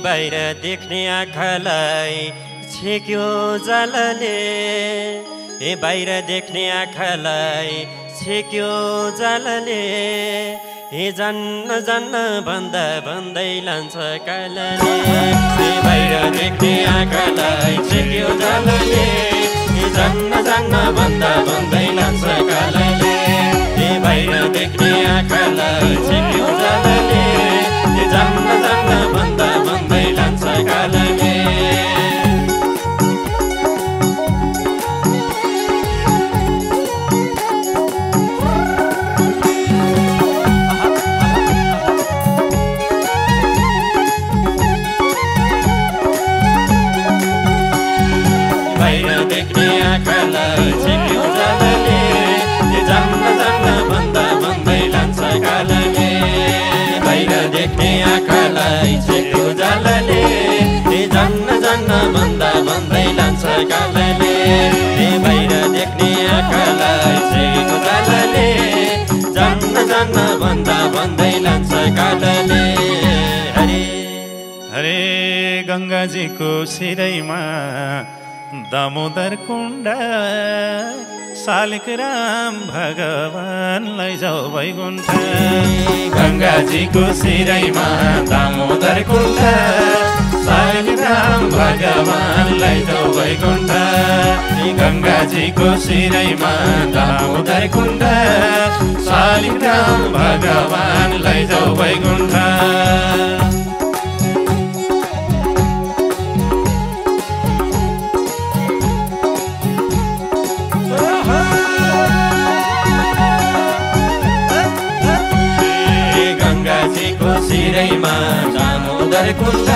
बाहिर देख्ने आँखालाई छेक्यो जालले बाहिर देख्ने आँखालाई छेक्यो जालले जान्न जान्न भन्दा भन्दै लान्छ कालले बाहिर देख्ने आँखालाई छेक्यो जालले जान्न जान्न भन्दा भन्दै लान्छ कालले बाहिर देख्ने आँखालाई छेक्यो जालले जान्न जान्न भन्दा भन्दै लान्छ कालले बाहिर देख्ने आँखालाई छेक्यो जालले जान्न जान्न भन्दा भन्दै लान्छ कालले बाहिर देख्ने आँखालाई छेक्यो जालले जान्न जान्न भन्दा भन्दै लान्छ कालले बाहिर देख्ने आँखालाई छेक्यो जालले जान्न जान्न भन्दा भन्दै लान्छ कालले हरे हरे गङ्गाजीको सिरैमा दामोदर कुण्ड शालिग्राम भगवानलाई जाऊ वैकुण्ठ गङ्गाजीको सिरैमा दामोदर कुण्ड शालिग्राम भगवानलाई जाऊ वैकुण्ठ गङ्गाजीको सिरैमा दामोदर कुण्ड शालिग्राम भगवानलाई जाऊ वैकुण्ठ सिरैमा दामोदर कुण्ड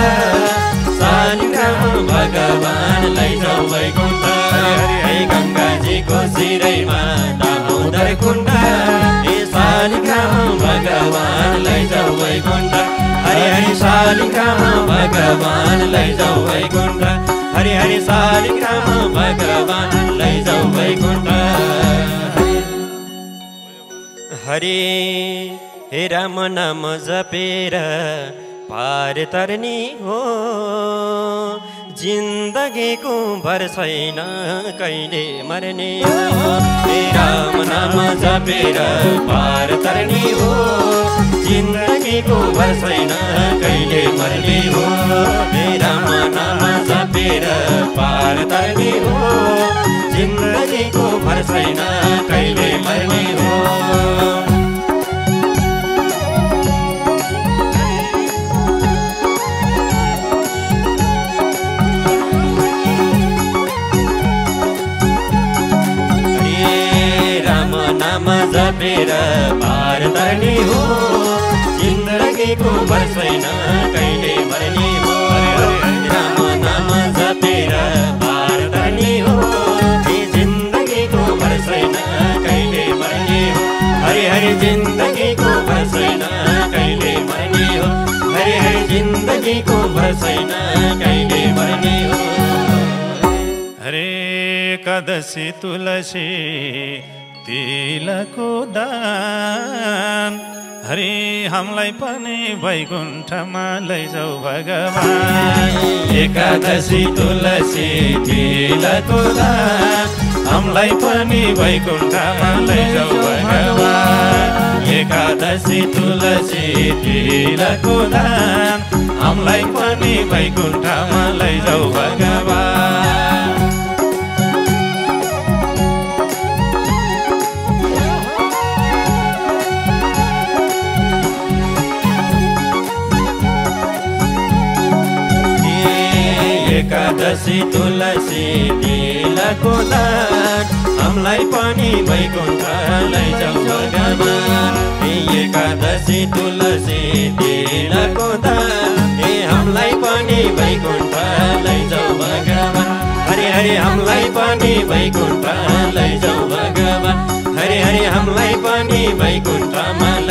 शालिग्राम भगवानलाई जाऊ वैकुण्ठ गङ्गाजीको सिरैमा दामोदर कुण्ड शालिग्राम भगवानलाई जाऊ वैकुण्ठ हरि हरि शालिग्राम भगवानलाई जाऊ वैकुण्ठ हरि हरि शालिग्राम भगवानलाई जाऊ वैकुण्ठ हरि हे राम नाम जपेर पार तरनी हो जिन्दगीको भर छैन कहिले मर्ने हो हे राम नाम जपेर पार तरनी हो जिन्दगीको भर छैन कहिले मर्ने हो हे राम नाम जपेर पार तरनी हो जिन्दगीको भर छैन कहिले मर्ने हो जपेर पार तरनी हो जिन्दगीको भर छैन कहिले मर्ने हो राम नाम जपेर पार तरनी हो जिन्दगीको भर छैन कहिले मर्ने हो हरि हरि जिन्दगीको भर छैन कहिले मर्ने हो हरि हरि जिन्दगीको भर छैन कहिले मर्ने हो हरे एकादशी तुलसी तिलको दान हरि हामीलाई पनि वैकुण्ठमा लैजाऊ भगवान एकादशी तुलसी तिलको दान हामीलाई पनि वैकुण्ठमा लैजाऊ भगवान एकादशी तुलसी तिलको दान हामीलाई पनि वैकुण्ठमा लैजाऊ भगवान एकादशी तुलसी तिलको दान हामीलाई पनि वैकुण्ठ लैजाऊ भगवान एकादशी तुलसी तिलको दान हामीलाई पनि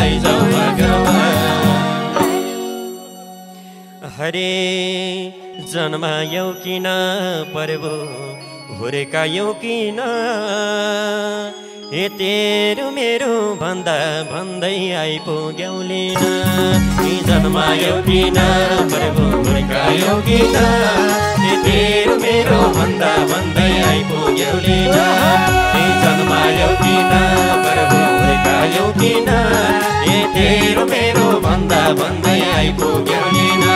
लैजाऊ भगवान। हरे जन्मायौ किन प्रभु हुर्कायौ किन ए तेरो मेरो भन्दा भन्दै आइपुग्यौ लिन। जन्मायौ किन प्रभु हुर्कायौ किन ए तेरो मेरो भन्दा भन्दै आइपुग्यौ लिन। जन्मायौ किन प्रभु हुर्कायौ किन ए तेरो मेरो भन्दा भन्दै आइपुग्यौ लिन।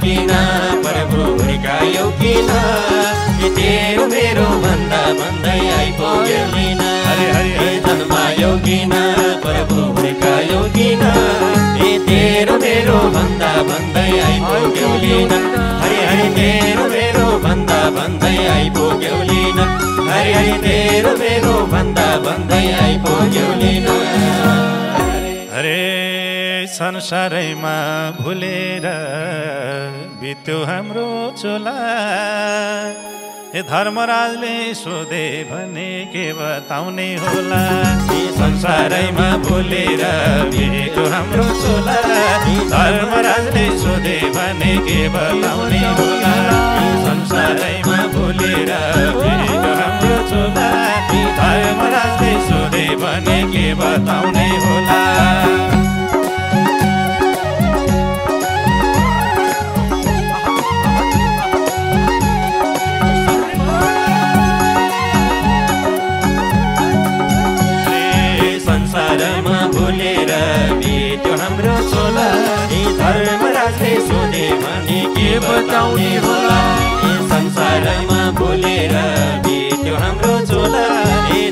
किन प्रभु हुर्कायौ किन ए तेरो मेरो भन्दा भन्दै आइपुग्यौ लिन। जन्मायौ किन प्रभु हुर्कायौ किन ए तेरो मेरो भन्दा भन्दै आइपुग्यौ लिन। हरि हरि तेरो मेरो भन्दा भन्दै आइपुग्यौ लिन। हरि हरि तेरो मेरो भन्दा भन्दै आइपुग्यौ लिन। हरे संसारैमा भुलेर बित्यो हाम्रो चोला ए धर्मराजले सोधे भने के बताउने होला। संसारैमा भुलेर बित्यो हाम्रो चोला धर्मराजले सोधे भने के बताउने होला। संसारैमा भुलेर बित्यो हाम्रो चोला धर्मराजले सोधे भने के बताउने होला। संसारमा भुलेर बित्यो हाम्रो चोला धर्मराजले सोधे भने के बताउने होला। संसारमा भुलेर बित्यो हाम्रो चोला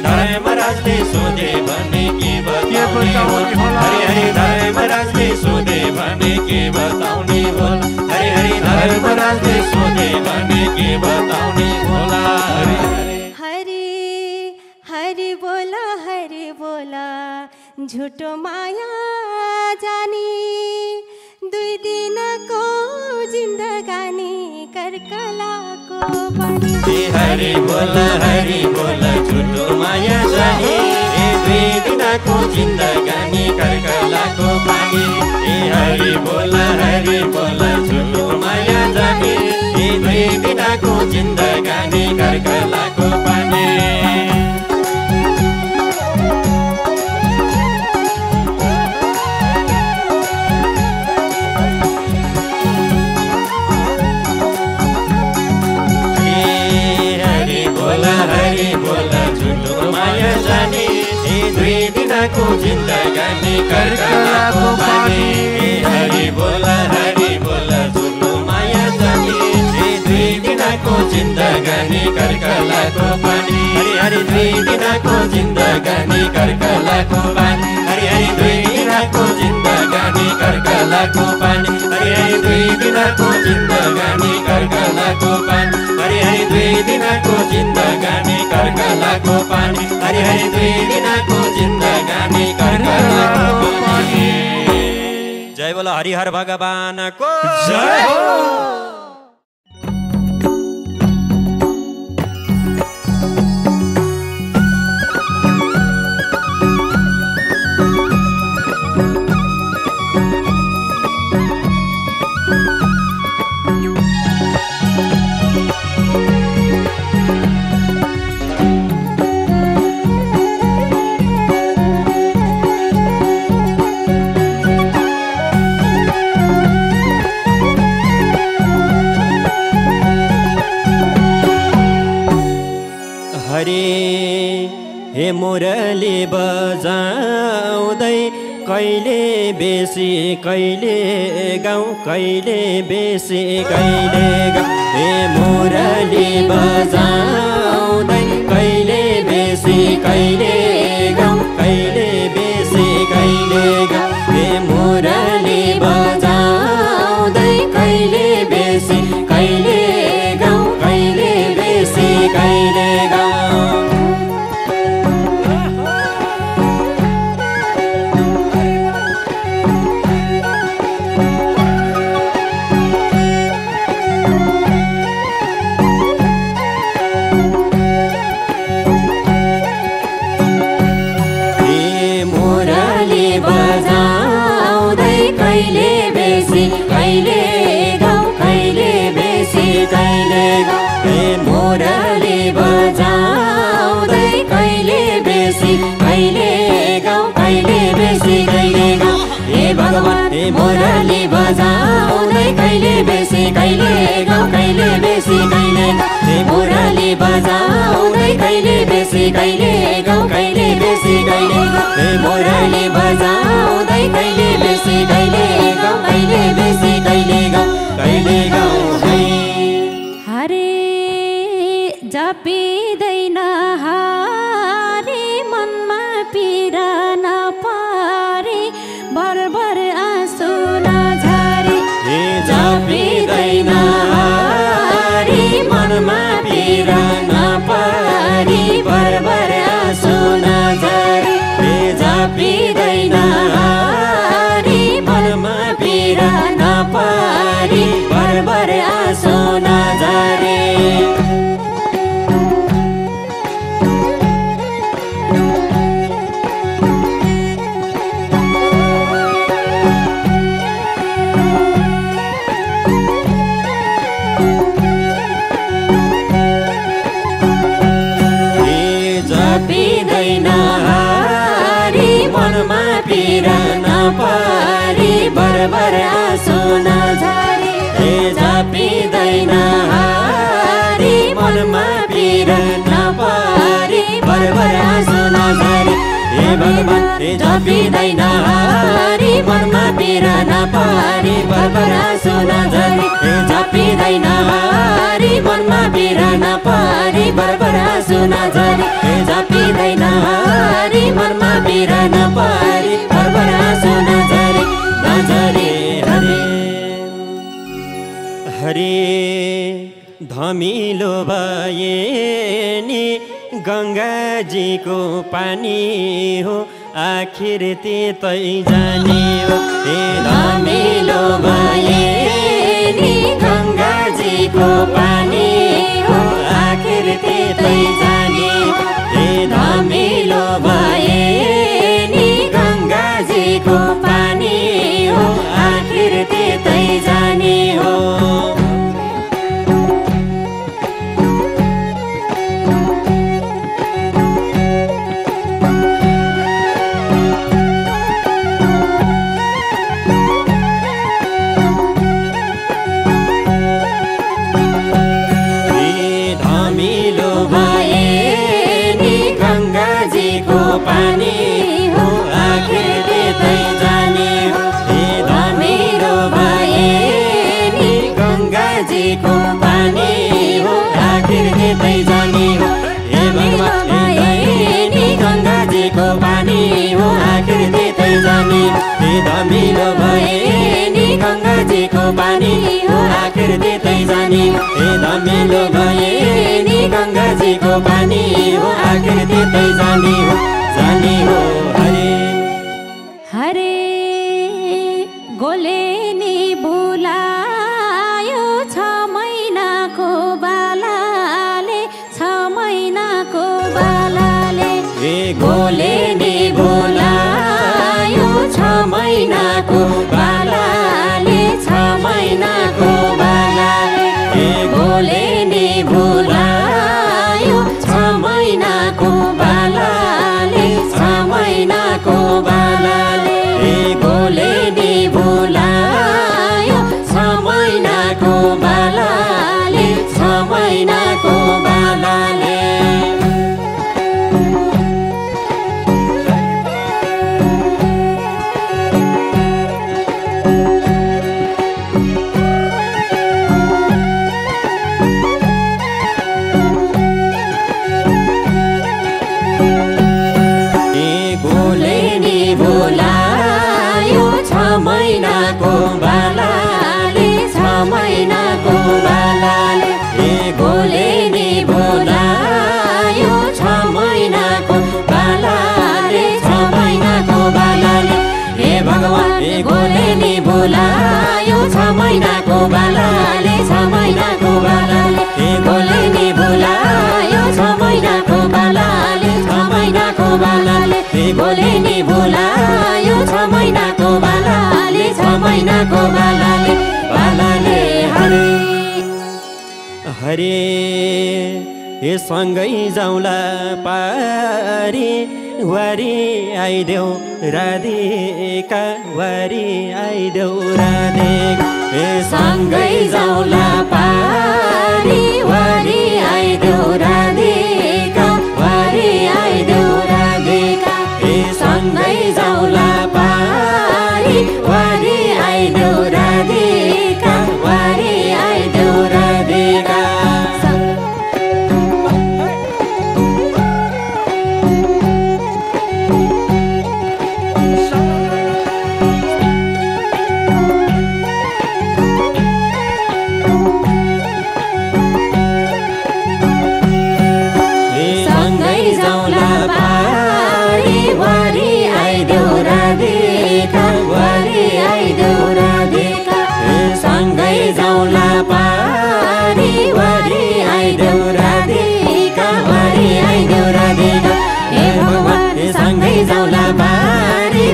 धर्मराजले सोधे भने के बताउने होला। हरि हरि धर्मराजले सोधे भने के बताउने होला। हरि हरि धर्मराजले सोधे भने के बताउने होला। झुटो माया जानी दुई दिनको जिन्दगानी कर्कलाको पानी। हरि बोला झुटो माया जानी दुई दिनको जिन्दगानी कर्कलाको पानी। हरि बोला झुटो माया जानी दुई दिनको जिन्दगानी कर्कलाको पानी। को जिन्दगानी कर्कलाको पानी। हरि बोला झुलो माया जानी दुई दिनको जिन्दगानी कर्कलाको पानी। हरि हरि दुई दिनको जिन्दगानी कर्कलाको पानी। हरि हरि दुई दिनको जिन्दगानी कर्कलाको पानी। हरि हरि दुई दिनको जिन्दगानी कर्कलाको पानी। हरि हरि दुई दिनको जिन्दगानी कर्कलाको पानी। हरि हरि दुई दिनको जिन्दगानी कर्कलाको पानी। जय बोलो हरिहर भगवान को जय हो। हे मुरली बजाउँदै कहिले बेसी कहिले गाउँ कहिले बेसी कहिले गाउँ। हे मुरली बजाउँदै कहिले बेसी कहिले गाउँ कहिले बेसी कहिले गाउँ। हे मुरली बजाउँदै कहिले बेसी कहिले गाउँ कहिले बेसी कहिले गाउँ। मुरली बजाउँदै कहिले बेसी कहिले गाउँ कहिले बेसी कहिले मुरली बजाउँदै कहिले बेसी कहिले गाउँ कहिले बेसी कहिले मुरली बजाउँदै कहिले बेसी कहिले गाउँ कहिले बेसी कहिले गाउँ हरे जपिँदैन हारे मनमा पीडा नपारे बरबर आँसु नझरे जपिँदैन हारे मनमा पीडा नपारे बरबर आँसु नझरे जपिँदैन हारे मनमा पीडा नपारे बरबर आँसु नझरे जपिँदैन हारी मनमा पीडा नपारी बरबर आँसु नझरे जपिँदैन हारी मनमा पीडा नपारी बरबर आँसु नझरे हे भगवान जपिँदैन हारी मनमा पीडा नपारी बरबर आँसु नझरे जपिँदैन हारी मनमा पीडा नपारी बरबर आँसु नझरे जपिँदैन हारी मनमा पीडा नपारी बरबर आँसु नझरे नझरे हरे हरे धमिलो भए नि गङ्गाजीको पानी हो आखिर त्यतै जाने हो हे धमिलो भए नि गङ्गाजीको पानी हो आखिर त्यतै जाने हे धमिलो भए नि गङ्गाजीको पानी हो आखिर त्यतै जाने हो पानी हो आखिर त्यतै जाने हो हे धमिलो भए नि गङ्गाजीको पानी हो आखिर त्यतै जाने हो हे भगवान नि गङ्गाजीको पानी हो आखिर त्यतै जाने हे धमिलो भए नि गङ्गाजीको पानी हो आखिर त्यतै जाने हे धमिलो भए नि गङ्गाजीको पानी हो आखिर त्यतै जाने हो जाने हो हरे हरे गोले नि भुलायो 6 महिनाको बालाले 6 महिनाको बालाले ए गोले नि भुलायो 6 महिनाको बालाले 6 महिनाको बालाले ए गोले नि भुलायो 6 महिनाको बालाले 6 महिनाको बालाले ए गोले नि भुलायो 6 महिनाको बालाले 6 महिनाको बालाले भुलायो 6 महिनाको बालाले 6 महिनाको बालाले ए गोले नि भुलायो 6 महिनाको बालाले 6 महिनाको बालाले हे भगवान ए गोले नि भुलायो 6 महिनाको बालाले 6 महिनाको बालाले ए गोले नि भुलायो 6 महिनाको बालाले 6 महिनाको बालाले ए गोले नि भुलायो 6 महिनाको बालाले 6 महिनाको बालाले बालाले हरे हरे ए सँगै जाउँला पारी वरी आइदेऊ राधिका वरी आइदेऊ राधिका सँगै जाउँला पारी वरी आइदेऊ राधिका वरी आइदेऊ राधिका सँगै जाउँला पारी वरी आइदेऊ राधिका वरी आइदेऊ राधिका सँगै जाउँला पारी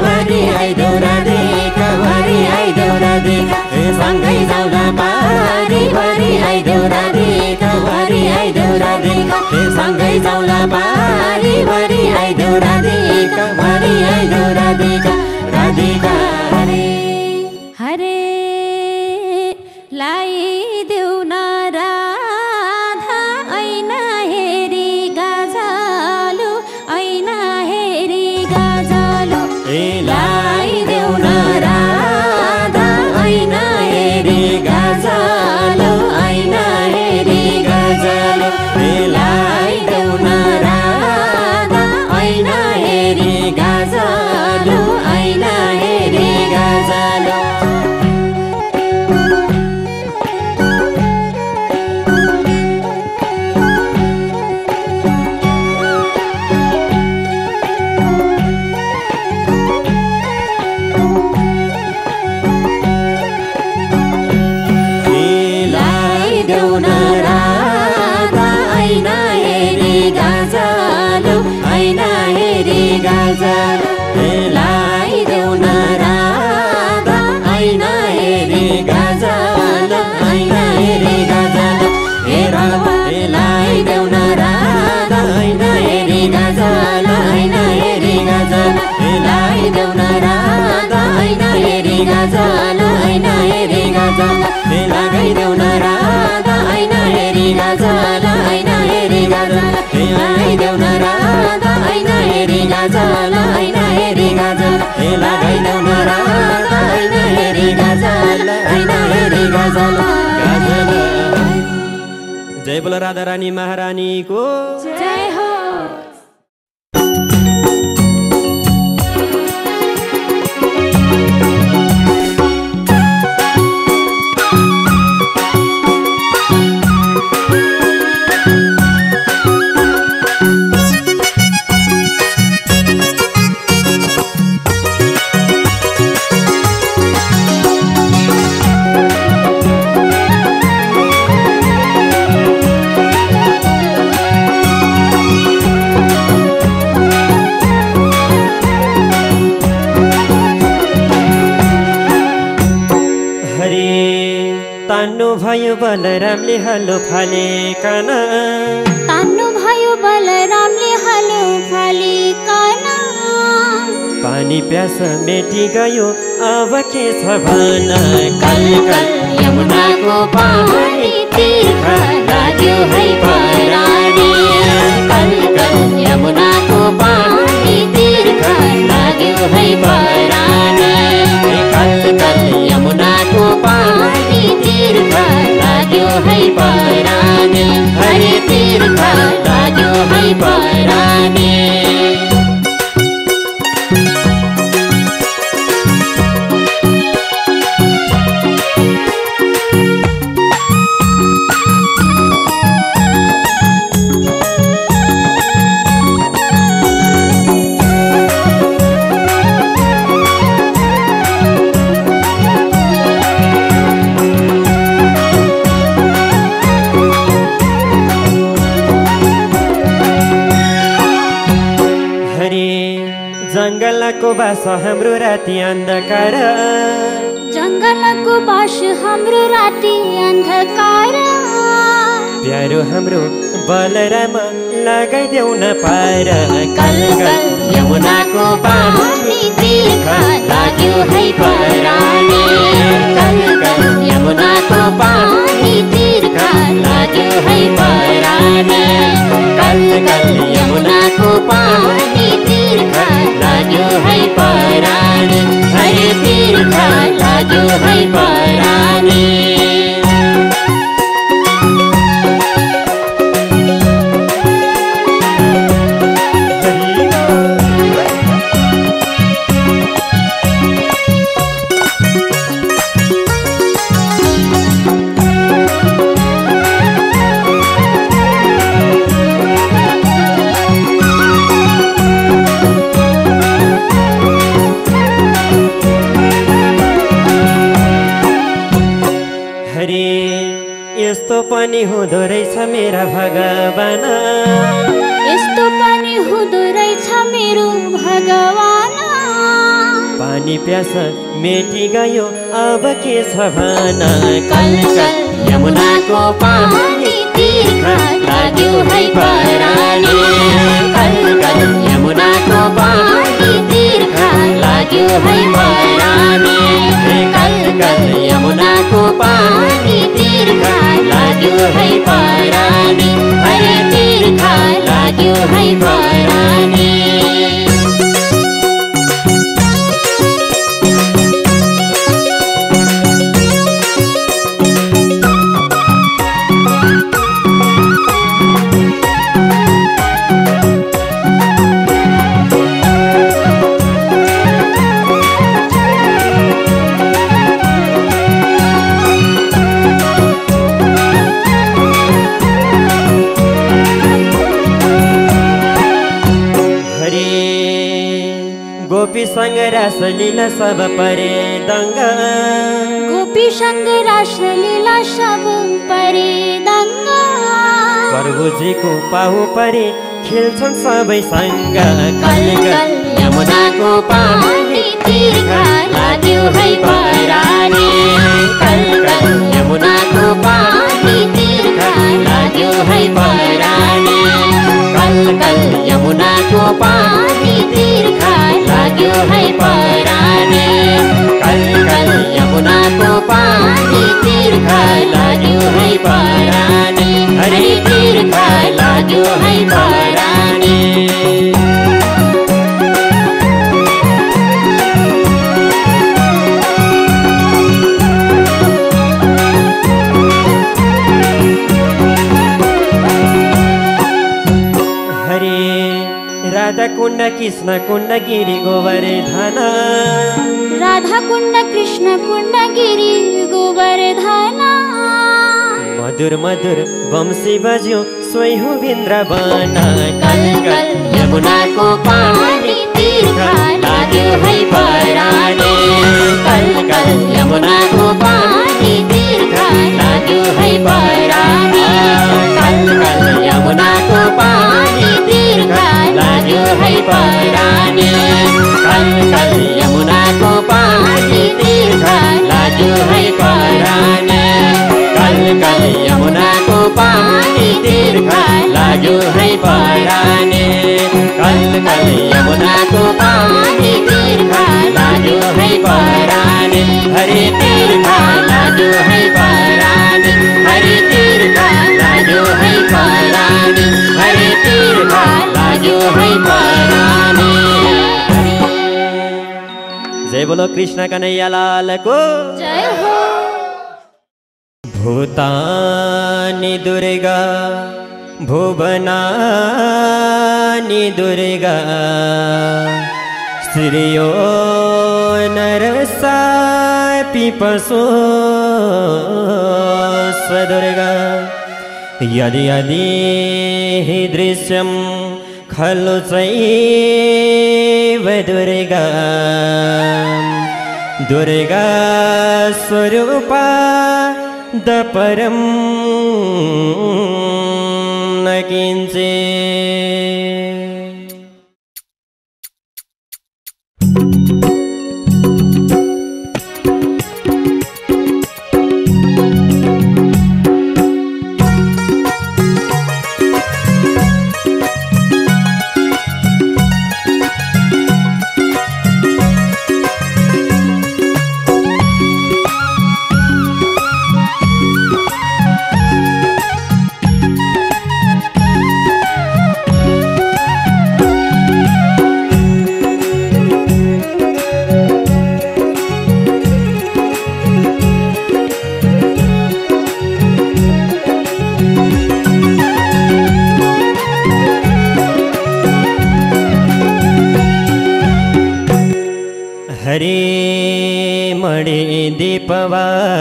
वरी आइदेऊ राधिका वरी आइदेऊ राधिका सँगै जाउँला पारी वरी आइदेऊ राधिका वरी आइदेऊ राधिका राधिका हरे हरे लाइदेऊ न राधा ऐना हेरी गाजालु ऐना हेरी गाजालु लाइदेऊ न राधा ऐना हेरी गाजालु ऐना हेरी गाजालु लाइदेऊ न राधा ऐना हेरी गाजालु ऐना हेरी गाजालु लाइदेऊ न राधा ऐना हेरी गाजालु ऐना हेरी गाजालु लाइदेऊ न राधा ऐना हेरी गाजालु ऐना हेरी गाजालु लाइदेऊ न राधा ऐना हेरी गाजालु ऐना हेरी गाजालु लगाइदेऊ न राधा ऐना हेरी गाजालु ऐना हेरी गाजालु लगाइदेऊ न राधा ऐना हेरी गाजालु ऐना हेरी गाजालु लगाइदेऊ न राधा ऐना हेरी गाजालु ऐना हेरी गाजालु गाजालु जय बोलो राधा रानी महारानी को जय हो भयो बलरामले हलो फालेकन तान्नु भयो बलरामले हलो फालेकन पानी प्यास मेटी गयो अब के छ भन कल कल यमुनाको पानी तीर्थ लाग्यो है परानी कल कल यमुनाको पानी तीर्थ लाग्यो है परानी कल कल यमुनाको पानी तीर्थ लाग्यो है परानी हरे तीर्थ लाग्यो है परानी जंगलको बास हाम्रो राति अन्धकार जंगलको बास हाम्रो राति अन्धकार प्यारो हाम्रो बलराम लगाइदेऊ न पार कल कल यमुनाको पानी तिर्खा लाग्यो है परानी कल कल यमुनाको पानी तिर्खा लाग्यो है परानी कल कल यमुनाको पानी तिर्खा लाग्यो है परानी हरे तिर्खा लाग्यो है परानी यस्तो पनि हुँदो रहेछ मेरा भगवान यस्तो पनि हुँदो रहेछ मेरो भगवान पानी प्यास मेटी गयो अब के छ भन कल कल यमुनाको पानी तिर्खा लाग्यो है परानी कल कल यमुनाको पानी तिर्खा लाग्यो है परानी कल कल यमुनाको पानी तिर्खा लाग्यो है परानी हरे तिर्खा लाग्यो है परानी गोपीसँग रासलीला सब परे दङ्गा गोपीसँग रासलीला सब परे दङ्गा प्रभुजीको पाहु परे खेल्छन् सबैसँग कल कल यमुनाको पानी तिर्खा लाग्यो है परानी कल कल यमुनाको पानी तिर्खा लाग्यो है परानी कल कल यमुनाको पानी तिर्खा लाग्यो है परानी कल कल यमुनाको पानी तिर्खा लाग्यो है परानी हरे तिर्खा लाग्यो है परानी राधा कुण्ड कृष्ण कुण्ड गिरी गोवर्धन राधा कुण्ड कृष्ण कुण्ड गिरी गोवर्धन मधुर मधुर वंशी बज्यो स्वयं वृन्दावन कल कल यमुनाको पानी तिर्खा लाग्यो है परानी कल कल यमुनाको पानी तिर्खा लाग्यो है परानी कल कल यमुनाको पानी तिर्खा लाग्यो है परानी कल कल यमुनाको पानी तिर्खा लाग्यो है परानी कल कल यमुनाको पानी तिर्खा लाग्यो है परानी कल कल यमुनाको पानी तिर्खा लाग्यो है परानी हरे तिर्खा लाग्यो है परानी हरे तिर्खा लाग्यो है परानी हरे तिर्खा लाग्यो है परानी जय बोलो कृष्ण कन्हैया लाल को जय हो भूतानि दुर्गा भुवनानि दुर्गा श्रियो नरसापि पशो स्वदुर्गा यदि यदि हि दृश्यं खलु चैव दुर्गा दुर्गा स्वरूपा दपरं न किञ्चित्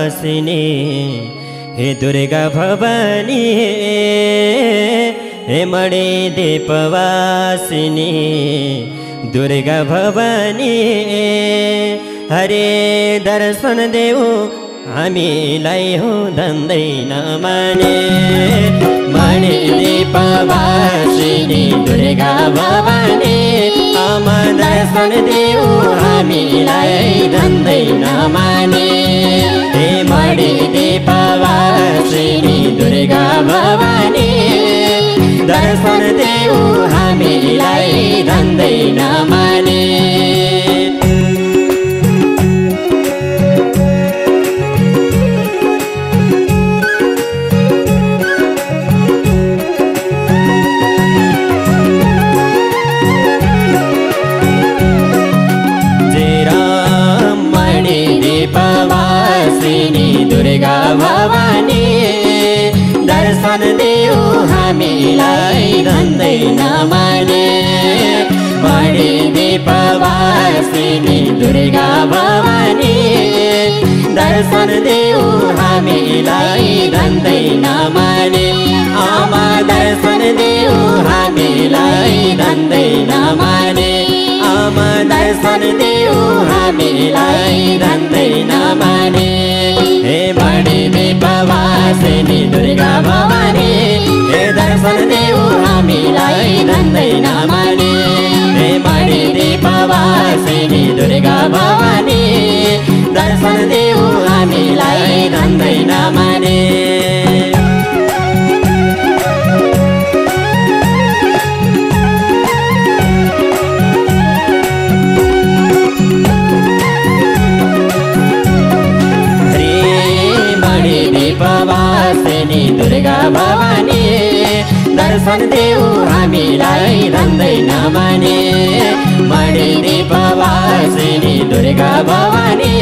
वासिनी हे दुर्गा भवानी हे मणि दीप वासिनी दुर्गा भवानी हरे दर्शन देऊ हामीलाई हुँदैन माने मणि दीप वासिनी दुर्गा भवानी आमा दर्शन देऊ हामीलाई हुँदैन माने हे मणि दीप वासिनी दुर्गा भवानी दर्शन देऊ हामीलाई हुँदैन माने दुर्गा भवानी दर्शन देऊ हामीलाई हुँदैन माने मणि दीप वासिनी दुर्गा भवानी दर्शन देऊ हामीलाई हुँदैन माने आमा दर्शन देऊ हामीलाई हुँदैन माने आमा दर्शन देऊ हामीलाई हुँदैन माने हे मणि दीप वासिनी दुर्गा भवानी हे दर्शन देऊ हामीलाई हुँदैन माने हे मणि दीप वासिनी दुर्गा भवानी दर्शन देऊ हामीलाई हुँदैन माने वासिनी दुर्गा भवानी दर्शन देऊ हामीलाई हुँदैन माने मणि दीप वासिनी दुर्गा भवानी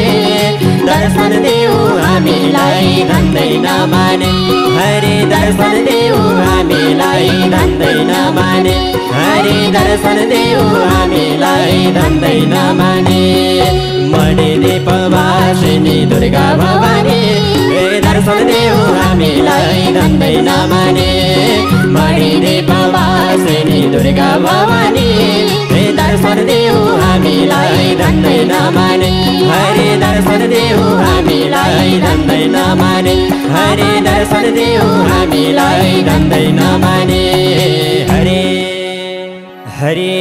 दर्शन देऊ हामीलाई हुँदैन माने हरे दर्शन देऊ हामीलाई हुँदैन माने हरे दर्शन देऊ हामीलाई हुँदैन माने मणि दीप वासिनी दुर्गा भवानी दर्शन देऊ हामीलाई हुँदैन माने मणि दीप वासिनी दुर्गा भवानी दर्शन देऊ हामीलाई हुँदैन माने हरे दर्शन देऊ हामीलाई हुँदैन माने हरे दर्शन देऊ हामीलाई हुँदैन माने हरे हरे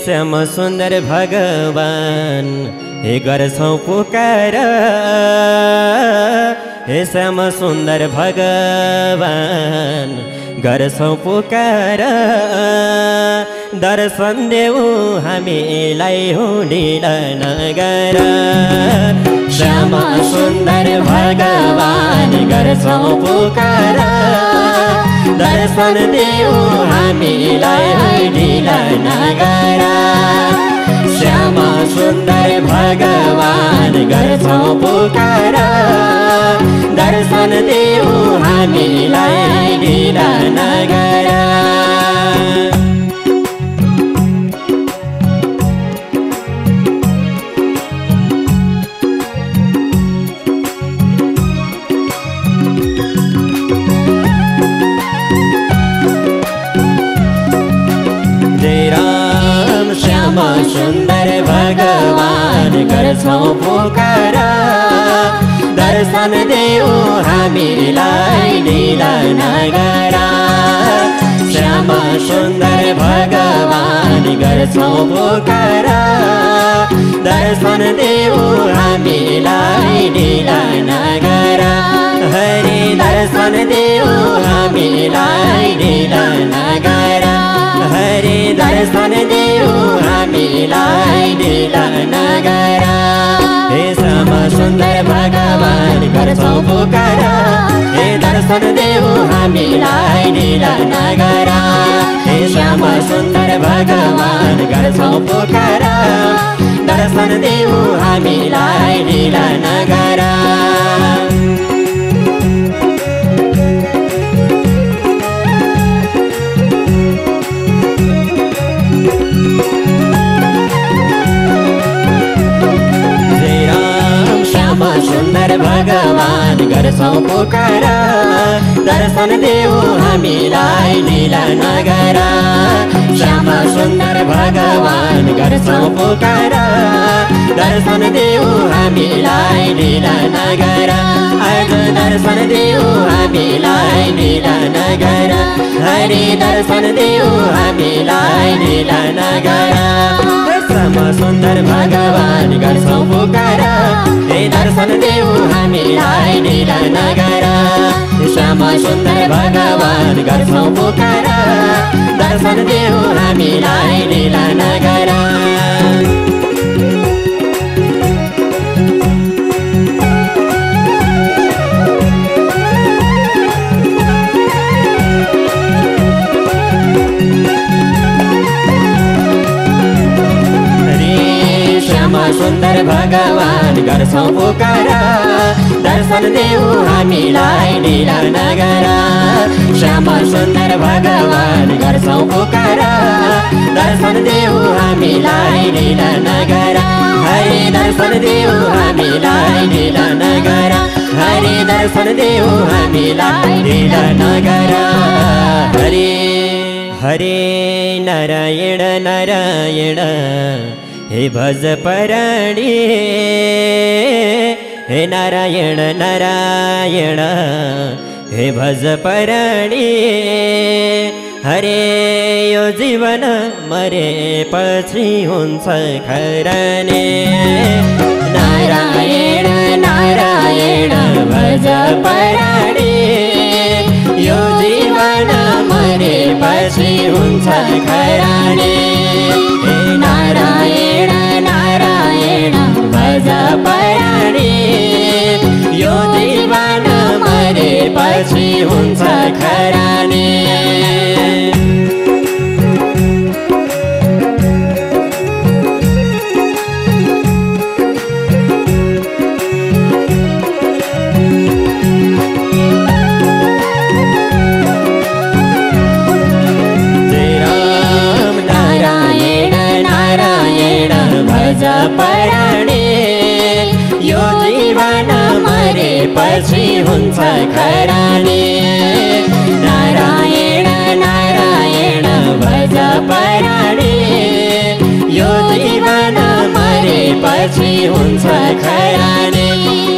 श्याम सुन्दर भगवान हे गर्छौं पुकार हे श्याम सुन्दर भगवान गर्छौं पुकार दर्शन देऊ हामीलाई ढिला नगर श्याम सुन्दर भगवान गर्छौं पुकार दर्शन देऊ हामीलाई ढिला नगर श्याम सुन्दर भगवान गर्छौं पुकार दर्शन देऊ हामीलाई ढिला नगर सुन्दर भगवान गर्छौं पुकार दर्शन देऊ हामीलाई ढिला नगर श्याम सुन्दर भगवान गर्छौं पुकार दर्शन देऊ हामीलाई ढिला नगर हरे दर्शन देऊ हामीलाई ढिला नगर हरे दर्शन देऊ हामीलाई ढिला नगर हे श्याम सुन्दर भगवान गर्छौं पुकार हे दर्शन देऊ हामीलाई ढिला नगर हे श्याम सुन्दर भगवान गर्छौं पुकार दर्शन देऊ हामीलाई ढिला नगर सुन्दर भगवान भगवान गर्छौं पुकार दर्शन देऊ हामीलाई लीला नगर श्यामा सुन्दर भगवान गर्छौं पुकार दर्शन देऊ हामीलाई लीला नगर आज दर्शन देऊ हामीलाई लीला नगर हरि दर्शन देऊ हामीलाई लीला नगर श्यामा सुन्दर भगवान गर्छौं पुकार हे दर्शन देऊ हामीलाई लीला नगर श्यामा सुन्दर भगवान गर्छौं पुकार दर्शन देऊ हामीलाई लीला नगर सुन्दर भगवान गर्छौं पुकार दर्शन देऊ हामीलाई लीला नगर श्यामा सुन्दर भगवान गर्छौं पुकार दर्शन देऊ हामीलाई लीला नगर हरि दर्शन देऊ हामीलाई लीला नगर हरि दर्शन देऊ हामीलाई लीला नगर हरि हरे नारायण नारायण हे भज पराणी हे नारायण नारायण हे भज पराणी हरे यो जीवन मरे पछि हुन्छ खराने नारायण नारायण भज पराणी यो जीवन मरे पछि हुन्छ खराने नारायण नारायण भज पराणी यो जीवन मरे पछि हुन्छ खराने पराणी यो जीवन मरे पछि हुन्छ खरानी नारायण नारायण भज पराणी यो जीवन मरे पछि हुन्छ खरानी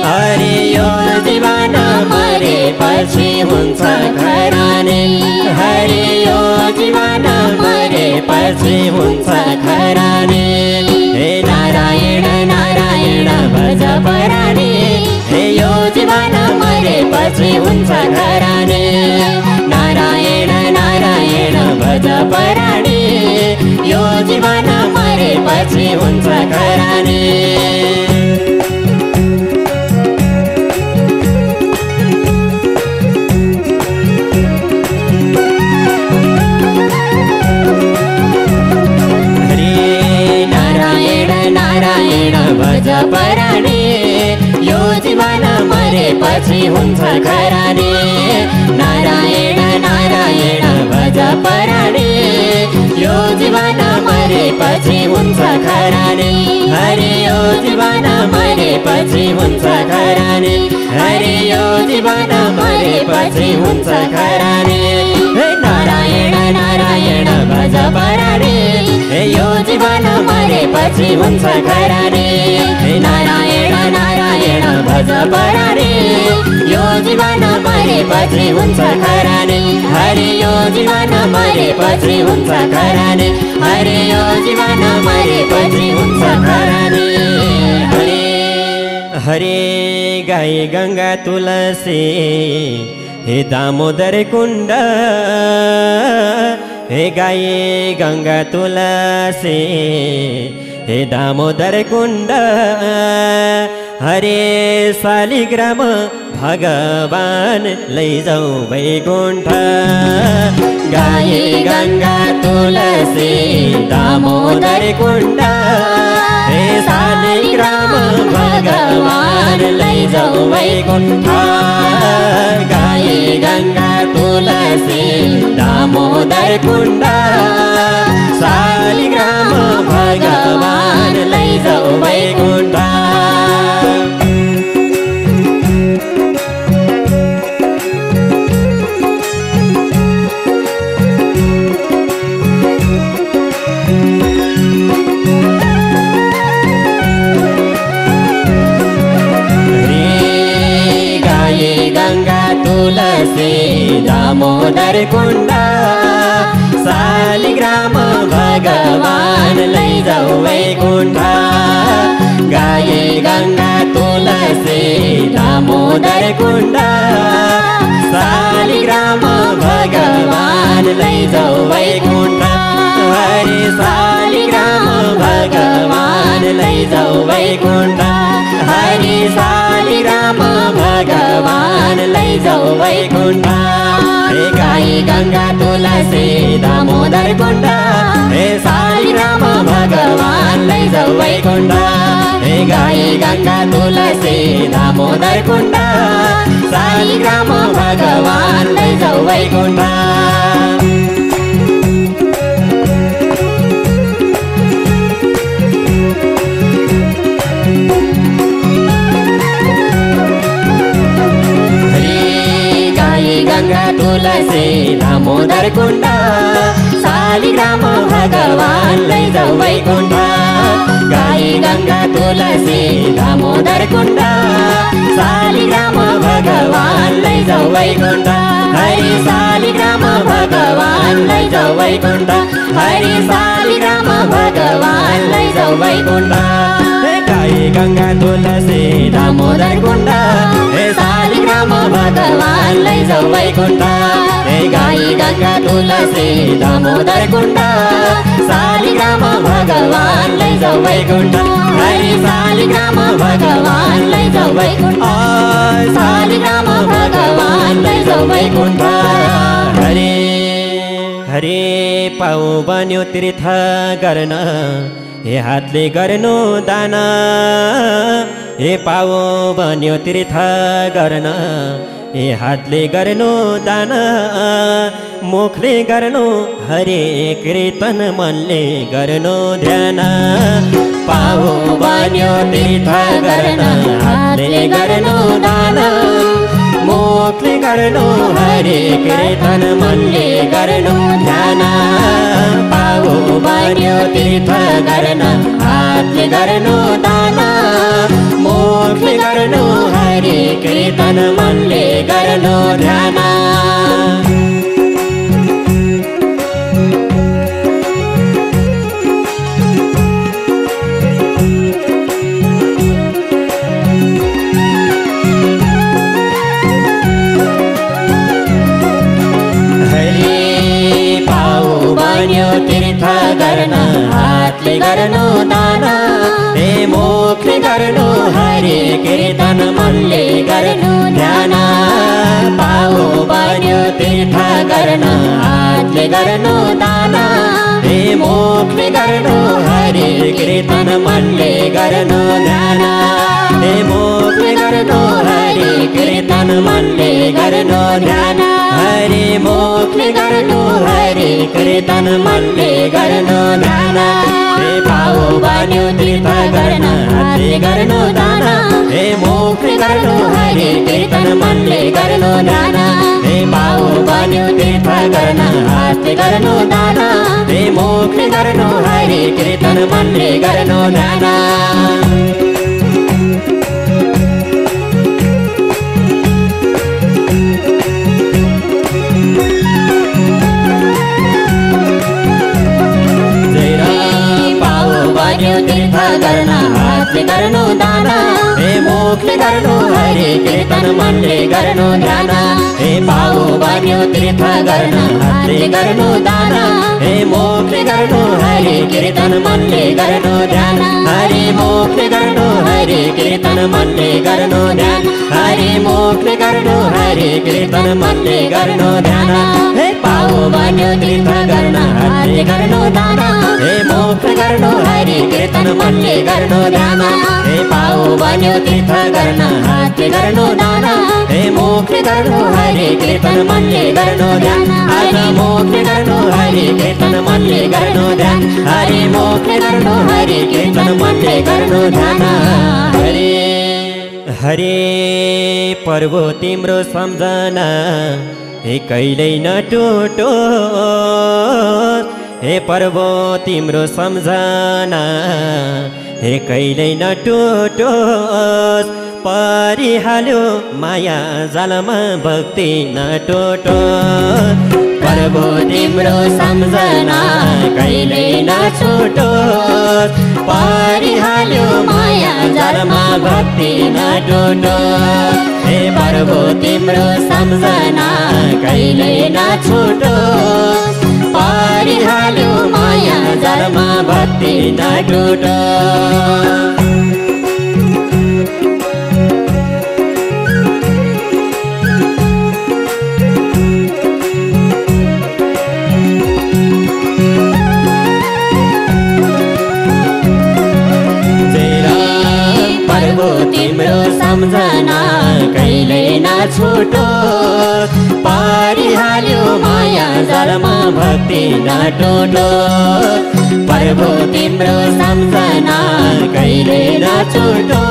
हरे यो जीवन मरे पछि हुन्छ खरानी हरे यो जीवन मरे पछि हुन्छ खरानी हे नारायण नारायण भज पराणी हे यो जीवन मरे पछि हुन्छ खरानी नारायण नारायण भज पराणी यो जीवन मरे पछि हुन्छ खरानी भज पराणी यो जीवन मरे पछि हुन्छ खरानी नारायण नारायण भज पराणी यो जीवन मरे पछि हुन्छ खरानी हरि यो जीवन मरे पछि हुन्छ खरानी हरि यो जीवन मरे पछि हुन्छ खरानी नारायण नारायण भज पराणी यो जीवन मरे पछि हुन्छ खरानी नारायण नारायण भज पराणी यो जीवन मरे पछि हुन्छ खरानी हरि यो जीवन मरे पछि हुन्छ खरानी हरि यो जीवन मरे पछि हुन्छ खरानी हरे हरे गाई गंगा तुलसी हे दामोदर कुण्ड हे गाई गंगा तुलसी हे दामोदर कुण्ड हरे शालिग्राम भगवान लैजाऊ वैकुण्ठ गाई गंगा तुलसी दामोदर कुण्ड हे शालिग्राम भगवान लैजाऊ वैकुण्ठ गाई गंगा तुलसी दामोदर कुण्ड शालिग्राम भगवान लैजाऊ वैकुण्ठ तुलसी दामोदर कुण्ड शालिग्राम भगवान लैजाऊ वैकुण्ठ गाए गङ्गा तुलसी दामोदर कुण्ड शालिग्राम भगवान लैजाऊ वैकुण्ठ हरे शालिग्राम भगवान लैजाऊ वैकुण्ठ हरे शालिग्राम भगवान लैजाऊ वैकुण्ठ हे गाई गङ्गा तुलसी दामोदर कुण्ड हे शालिग्राम भगवान लैजाऊ वैकुण्ठ हे गाई गङ्गा तुलसी दामोदर कुण्ड शालिग्राम भगवान लैजाऊ वैकुण्ठ गङ्गा तुलसी दामोदर कुण्ड शालिग्राम भगवान लैजाऊ वैकुण्ठ गाई गङ्गा तुलसी दामोदर कुण्ड शालिग्राम भगवान लैजाऊ वैकुण्ठ हरि शालिग्राम भगवान लैजाऊ वैकुण्ठ हरि शालिग्राम भगवान लैजाऊ वैकुण्ठ गाई गङ्गा तुलसी दामोदर कुण्ड हे शालिग्राम भगवान लैजाऊ वैकुण्ठ हे गाई गङ्गा तुलसी दामोदर कुण्ड शालिग्राम भगवान लैजाऊ वैकुण्ठ हरि शालिग्राम भगवान लैजाऊ वैकुण्ठ शालिग्राम भगवान लैजाऊ वैकुण्ठ हरे हरे पाउ बन्यो तीर्थ गर्न हे हातले गर्नु दान हे पाउ बन्यो तीर्थ गर्न हे हातले गर्नु दान मुखले गर्नु हरे कीर्तन मनले गर्नु ध्यान पाउ बन्यो तीर्थ गर्न हातले गर्नु दान मुखले गर्नु हरे कीर्तन मनले गर्नु ध्यान पाउ बन्यो तीर्थ गर्न हातले गर्नु दान मुखले गर्नु हरे कीर्तन मनले गर्नु ध्यान तीर्थ गर्न हातले गर्नु दान हे मुखले गर्नु हरे कीर्तन मनले गर्नु ध्यान पाउ बन्यो तीर्थ गर्न हातले गर्नु दान हे मुखले गर्नु हरे कीर्तन मनले गर्नु ध्यान हे मुखले गर्नु हरे कीर्तन मनले गर्नु ध्यान हरे मुखले गर्नु हरे कीर्तन मनले गर्नु ध्यान हे पाउ बन्यो तीर्थ गर्न हातले गर्नु दान हे मुखले गर्नु हरे कीर्तन मनले गर्नु ध्यान हे पाउ बन्यो तीर्थ गर्न हातले गर्नु दान हे मुखले गर्नु हरे कीर्तन मनले गर्नु ध्यान तीर्थ गर्न हातले गर्नु दान हे मुखले गर्नु हरे कीर्तन मनले गर्नु ध्यान हे पाउ बन्यो तीर्थ गर्न हातले गर्नु दान हे मुखले गर्नु हरे कीर्तन मनले गर्नु ध्यान हरे मुखले गर्नु हरे कीर्तन मनले गर्नु ध्यान हरे मुखले गर्नु हरे कीर्तन मनले गर्नु ध्यान हे पाउ बन्यो तीर्थ गर्न हातले गर्नु दान हे मुखले गर्नु हरे कीर्तन मनले गर्नु ध्यान हे पाउ बन्यो तीर्थ गर्न हातले गर्नु दान हे मुखले गर्नु हरे कीर्तन मनले गर्नु ध्यान हरे मुखले गर्नु हरे कीर्तन मनले गर्नु ध्यान हरे मुखले गर्नु हरे कीर्तन मनले गर्नु ध्यान हरे हरे पर्वो तिम्रो सम्झना हे कहिल्यै नटुटोस् हे पर्वो तिम्रो सम्झना हे कहिल्यै नटुटोस् परिहाल्यो माया जालमा भक्ति नटोटो प्रभु तिम्रो सम्झना कहिले नछुटो परिहाल्यो माया जालमा भक्ति नटोटो हे प्रभु तिम्रो सम्झना कहिले नछुटो परिहाल्यो माया जालमा भक्ति नटोटो तिम्रो सम्झना कहिले नछुटो परिहाल्यो माया जालमा भक्ति नटोटो प्रभु तिम्रो सम्झना कहिले नछुटो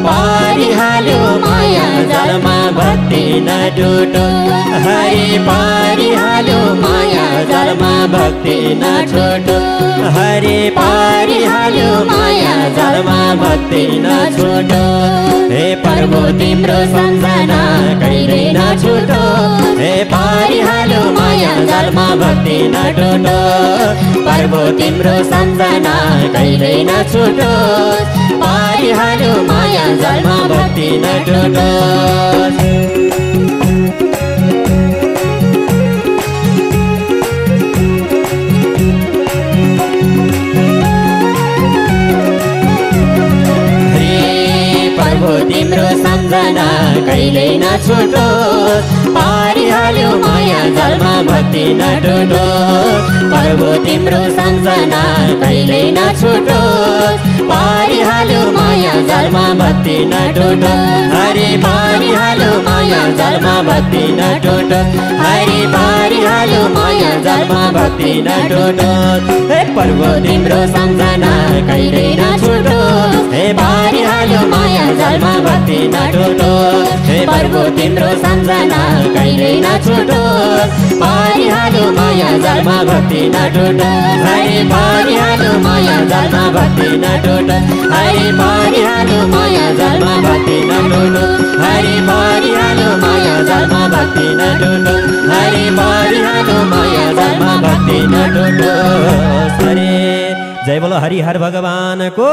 परिहाल्यो माया जालमा भक्ति नटोटो हरि परिहाल्यो माया जालमा भक्ति नछुटो हरि परिहाल्यो माया जालमा भक्ति नछुटो हे प्रभु तिम्रो सम्झना कहिले नछुटो हे परिहाल्यो माया जालमा भक्ति नटोटो प्रभु तिम्रो सम्झना कहिले नछुटो परिहाल्यो माया जालमा भक्ति नटोटो तिम्रो सम्झना कहिले नछुटो परिहाल्यो माया जालमा भक्ति नटोटो प्रभु तिम्रो सम्झना कहिले नछुटो परिहाल्यो माया जालमा भक्ति नटोटो हरि परिहाल्यो माया जालमा भक्ति नटोटो हरि परिहाल्यो माया जालमा भक्ति नटोटो हे प्रभु तिम्रो सम्झना कहिले नछुटो हे परिहाल्यो माया जालमा भक्ति नटोटो हे प्रभु तिम्रो सम्झना कहिले नछुटो परिहाल्यो माया जालमा भक्ति नटोटो हरि परिहाल्यो माया जालमा भक्ति नटोटो हरि परिहाल्यो माया जालमा भक्ति नटोटो हरि परिहाल्यो माया जालमा भक्ति नटोटो हरि परिहाल्यो माया जालमा भक्ति नटोटो हरे जय बोलो हरिहर भगवान को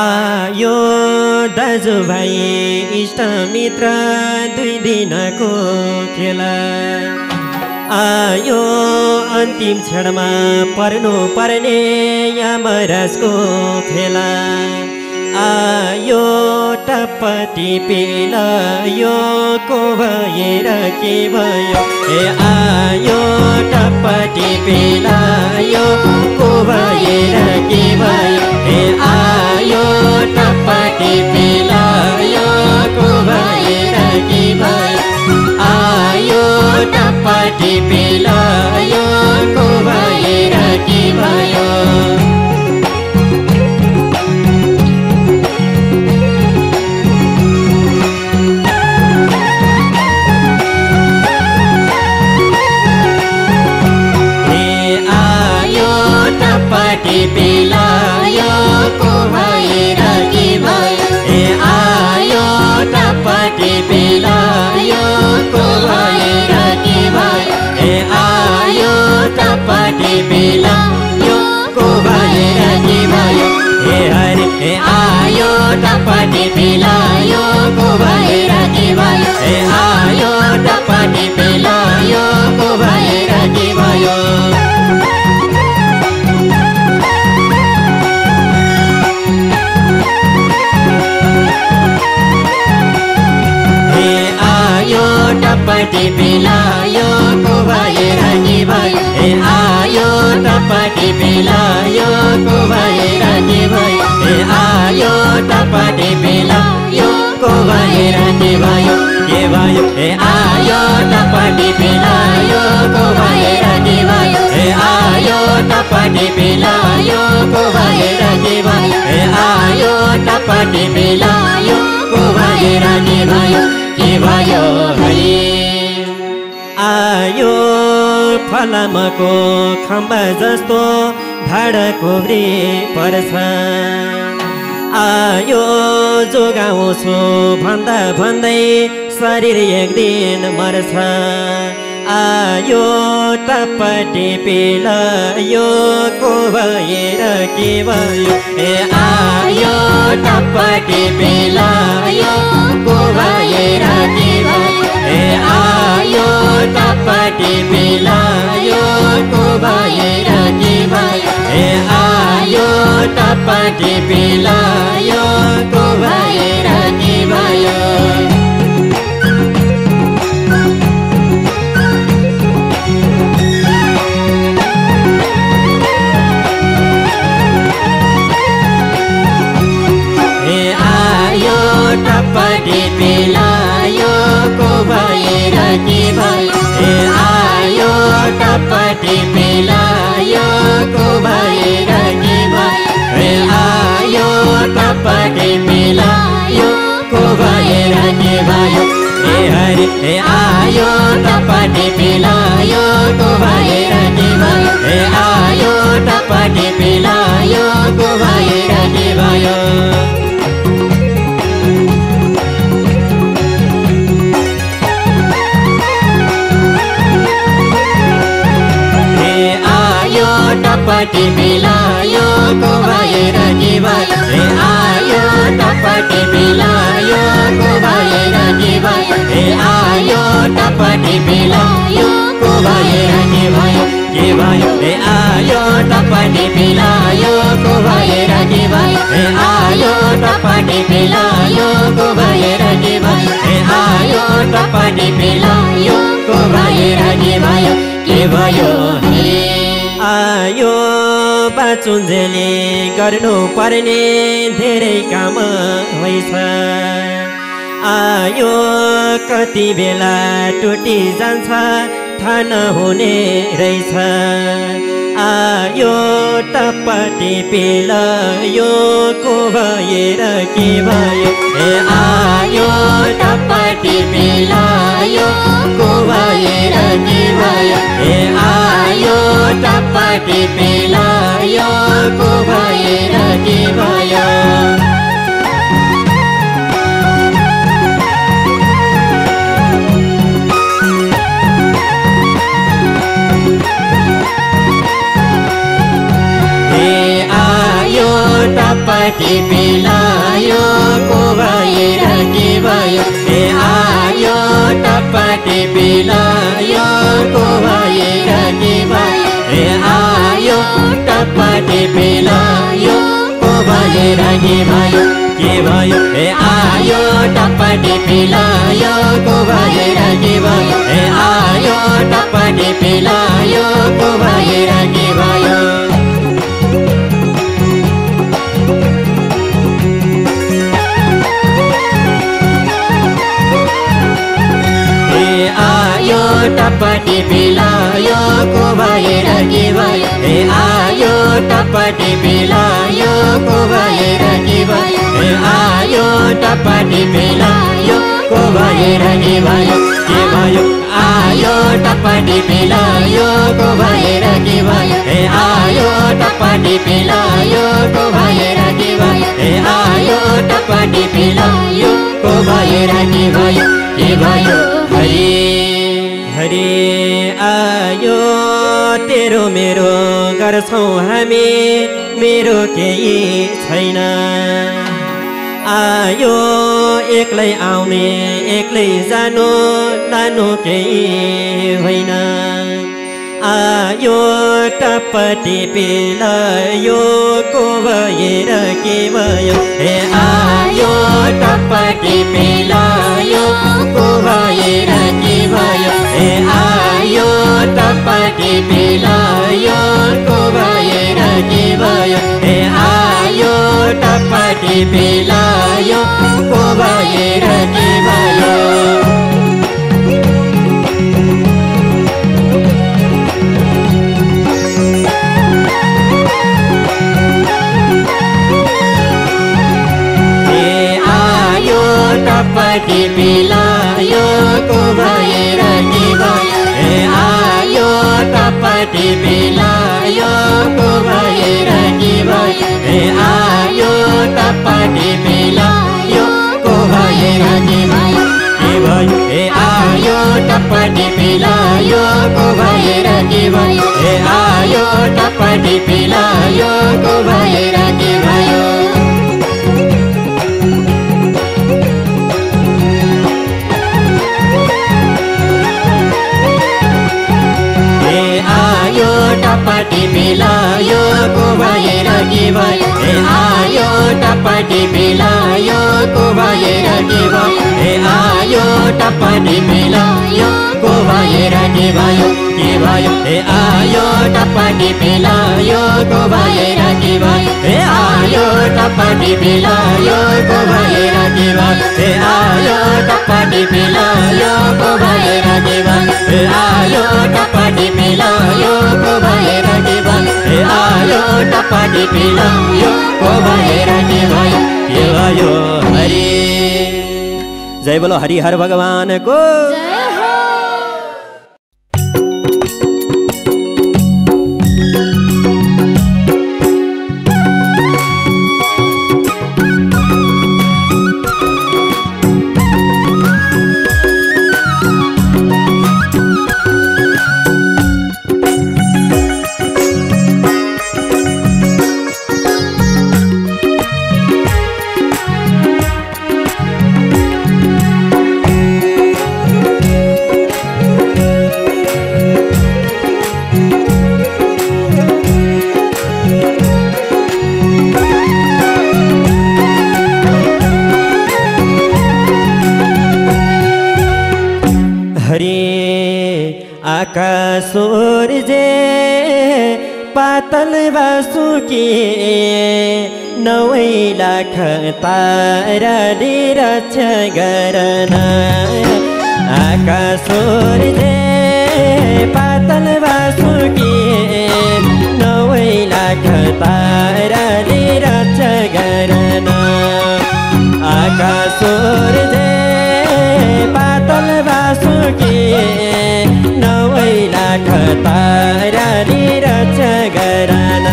आयो दाजुभाइ इष्टमित्र दुई दिनको खेला आयो अन्तिम क्षणमा पर्नु पर्ने यमराजको फेला आयो टप्पटी पेला यो को भएर के भयो ए आयो टप्पटी पेला यो को भएर के भयो ए आयो टप्पटी पेला यो को भएर के भयो आयो टप्पटी पेला यो को भएर के भयो पिलायो को भएर के भयो ए आयो टप्पटी पिलायो को भएर के भयो ए आयो टप्पटी पिलायो को भएर के भयो ए हरि ए आयो टप्पटी पिलायो को भएर के भयो ए आयो टप्पटी पिलायो को भएर के भयो टप्पा टिपिलायो को भएर के भयो ए आयो टप्पा टिपिलायो को भएर के भयो ए आयो टप्पा टिपिलायो को भएर के भयो ए आयो टप्पा टिपिलायो को भएर के भयो ए आयो टप्पा टिपिलायो को भएर के भयो ए आयो टप्पा टिपिलायो को भएर के भयो हरि आयो फलामको खम्बा जस्तो धाडको व्रे पर्छ आयो जोगाउँछु भन्दा भन्दै शरीर एक दिन मर्छ आयो टप्पा टिपिलायो को भएर के भयो ए आयो टप्पा टिपिलायो को भएर के भयो ए आयो टप्पा टिपिलायो को भएर के भयो ए आयो टप्पा टिपिलायो को भएर के भयो टप्पा टिपिलायो को भएर के भयो ए आयो टप्पा टिपिलायो को भएर के भयो ए आयो टप्पा टिपिलायो को भएर के भयो ए हरि ए आयो टप्पा टिपिलायो को भएर के भयो ए आयो टप्पा टिपिलायो को भएर के भयो टप्पा टिपिलायो को भएर के भयो ए आयो टप्पा टिपिलायो को भएर के भयो ए आयो टप्पा टिपिलायो को भएर के भयो ए आयो टप्पा टिपिलायो को भएर के भयो ए आयो टप्पा टिपिलायो को भएर के भयो ए आयो टप्पा टिपिलायो को भएर के भयो हे आयो बाँचुन्जेली गर्नु पर्ने धेरै काम होइछ आयो कति बेला टुटी जान्छ थाहा नहुने रहेछ आयो टप्पा टिपिलायो को भएर के भयो ए आयो टप्पा टिपिलायो को भएर के भयो ए आयो टप्पा टिपिलायो को भएर के भयो टप्पा टिपिलायो को भएर के भयो ए आयो टप्पा टिपिलायो को भएर के भयो ए आयो टप्पा टिपिलायो को भएर के भयो ए आयो टप्पा टिपिलायो को भएर के भयो ए आयो टप्पा टिपिलायो को भएर के भयो टप्पा टिपिलायो को भएर के भयो ए आयो टप्पा टिपिलायो को भएर के भयो ए आयो टप्पा टिपिलायो को भएर के भयो आयो टप्पा टिपिलायो को भएर के भयो ए आयो टप्पा टिपिलायो को भएर के भयो ए आयो टप्पा टिपिलायो को भएर के भयो हरि आयो तेरो मेरो गर्छौँ हामी मेरो केही छैन आयो एक्लै आउने एक्लै जानु लानु केही होइन आयो टप्पा टिपिलायो को भएर के भयो ए आयो टप्पा टिपिलायो को भएर के भयो ए आयो टपटी पिलायो को भएर के भयो ए आयो टपटी पिलायो को भएर के भयो टपटी पिलायो को भएर के भयो ए आयो टपटी पिलायो को भएर के भयो ए आयो टपटी पिलायो को भएर के भयो ए आयो टपटी पिलायो को भएर के भयो ए आयो टपटी पिलायो को भएर के भयो टपटी पिलायो को भएर के भयो ए आयो टपटी पिलायो को भएर के भयो ए आयो टपटी पिलायो को भएर के भयो ए आयो टपटी पिलायो को भएर के भयो ए आयो टपटी पिलायो को भएर के भयो ए आयो टपटी पिलायो को भएर के भयो ए आयो टपटी पिलायो को भएर के भयो ए आयो टपटी पिलायो को भएर के भयो हरि जय बोलो हरिहर भगवान को जय हो। आकाश सूर्य पातल वासुकी 9 लाख ताराले रक्षा गर्न आकाश सूर्य पातल वासुकी 9 लाख ताराले रक्षा गर्न आकाश सूर्य पातल वासुकी 9 लाख ताराले रक्षा गर्न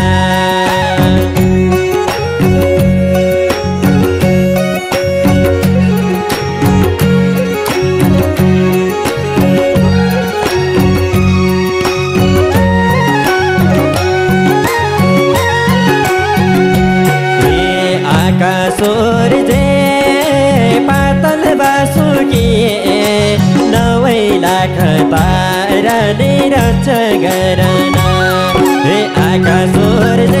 आकाश सूर्य पातल वासुकी 9 लाख ताराले रक्षा गर्न हे आकाश सूर्य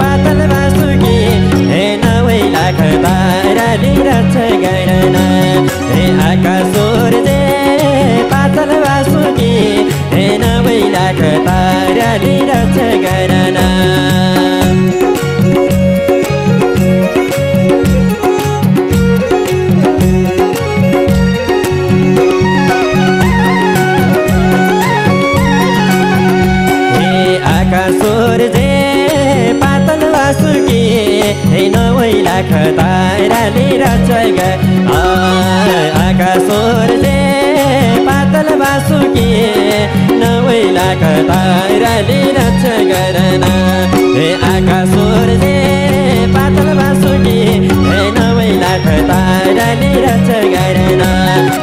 पातल वासुकी 9 लाख ताराले रक्षा गर्न हे आकाश सूर्य पातल वासुकी 9 लाख ताराले रक्षा गर्न सूर्य पातल वासुकी 9 लाख ताराले रक्षा गर्न आकाश सूर्य पातल वासुकी 9 लाख ताराले रक्षा गर्न हे आकाश सूर्य पातल वासुकी 9 लाख ताराले रक्षा गर्न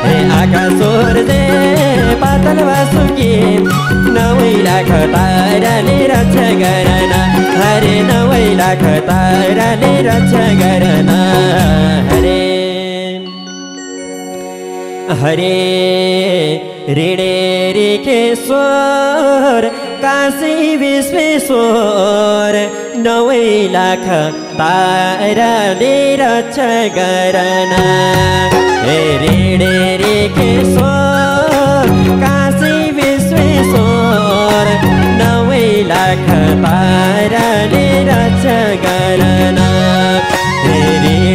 हे आकाश सूर्य पातल वासुकी 9 लाख ताराले रक्षा गर्न हरे 9 लाख ताराले रक्षा गर्न हरे हरे ऋणे ऋकेश्वर काशी विश्वेश्वर 9 लाख ताराले रक्षा गर्न हे ऋणे ऋकेश्वर लाख ताराले रक्षा गर्न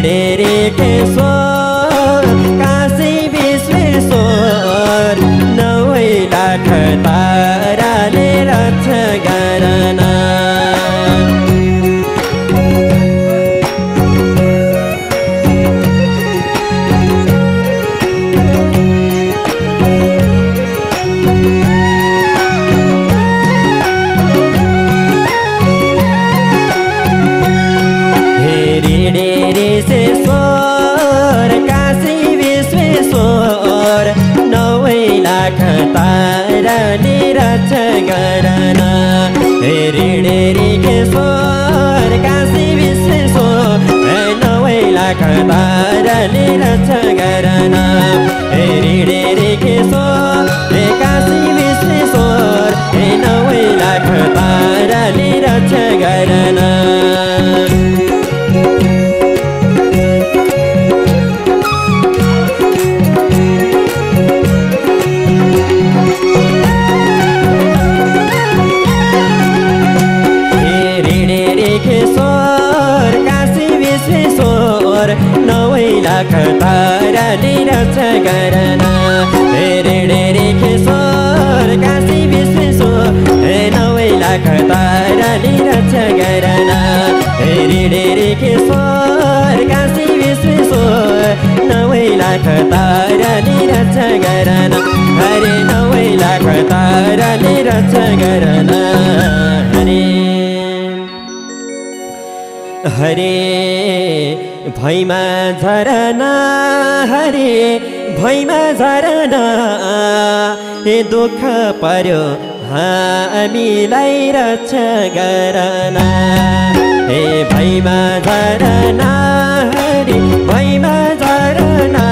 रे केशोर काशी विश्वेश्वर 9 लाख ताराले रक्षा गर्न ताराले रक्षा गर्न रे केशोर काशी विश्वेश्वर 9 लाख ताराले रक्षा गर्न रे केशोर काशी विश्वेश्वर 9 लाख ताराले रक्षा गर्न लाख ताराले रक्षा गर्न रे केशोर काशी विश्वेश्वर 9 लाख ताराले रक्षा गर्न रे केशोर काशी विश्वेश्वर 9 लाख ताराले रक्षा गर्न हरे 9 लाख ताराले रक्षा गर्न हरे भैमा झरना हरे भैमा झरना दुःख पर्यो हामीलाई रक्षा गर्न भैमा झरना हरे भैमा झरना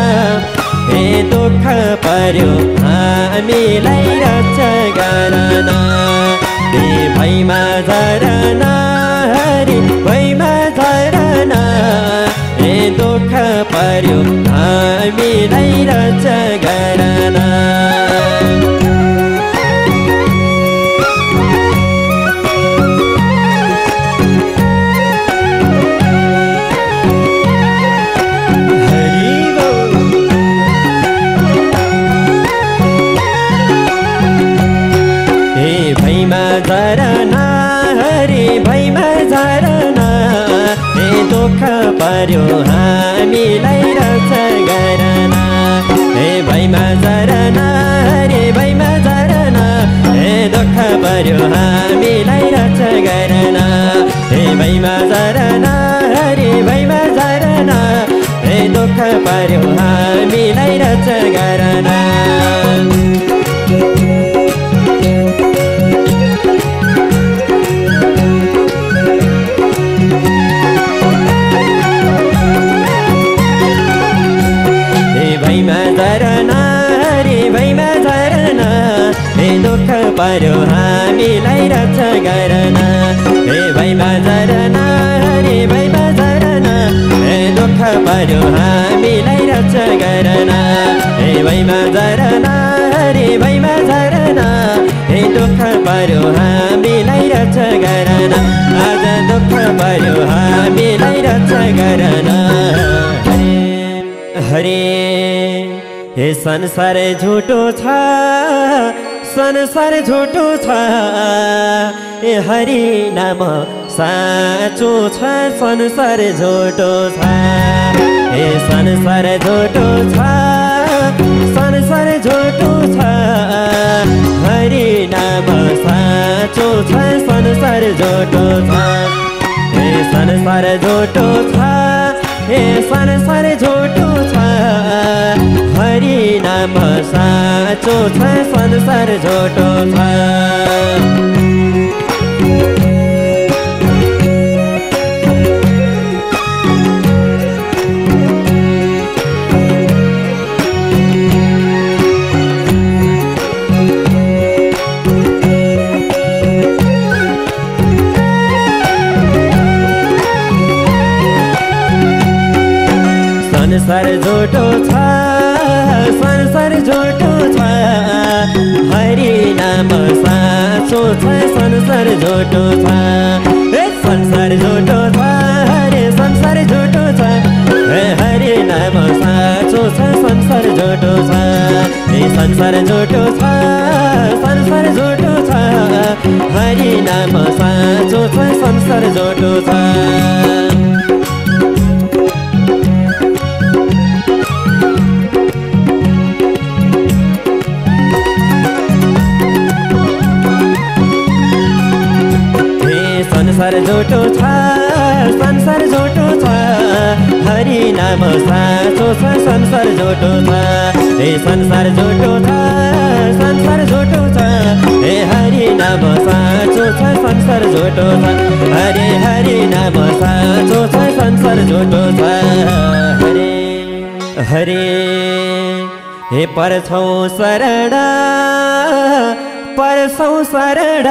दुःख पर्यो हामीलाई रक्षा गर्न भैमा झरना हरे भैमा झरना दुःख पर्यो हामीलाई रक्षा गर्न भैमा झरना हरे भैमा झरना दुःख पर्यो हामीलाई रक्षा गर्न भैमा झरना हरे भैमा झरना दुःख पर्यो हामीलाई रक्षा गर्न भैमा झरना हरे भैमा झरना दुःख पर्यो हामीलाई रक्षा गर्न भैमा झरना हरे भैमा झरना दुःख पर्यो हामीलाई रक्षा गर्न भैमा झरना हरे भैमा झरना दुःख पर्यो हामीलाई रक्षा गर्न भैमा झरना हरे भैमा झरना दुःख पर्यो हामीलाई रक्षा गर्न आज दुःख पर्यो हामीलाई रक्षा गर्न हरे हे संसार झुटो छ संसार झुटो छ ए हरि नाम साँचो छ संसार झुटो छ हे संसार झुटो छ संसार झुटो छ हरि नाम साँचो छ संसार झुटो छ हे संसार झुटो छ हे संसार झुटो छ हरि नाम साँचो छ संसार झुटो छ संसार झुटो छ संसार झुटो छ हरि नाम साँचो छ संसार झुटो छ ए संसार झुटो छ हरे संसार झुटो छ ए हरि नाम साँचो छ संसार झुटो छ ए संसार झुटो छ संसार झुटो छ हरि नाम साँचो छ संसार झुटो छ संसार झुटो छ संसार झुटो छ हरि नाम साँचो छ संसार झुटो छ हे संसार झुटो छ संसार झुटो छ हे हरि नाम साँचो छ संसार झुटो छ हरे हरि नाम साँचो छ संसार झुटो छ हरे हरे हे पर्छौ शरण पर्छौ शरण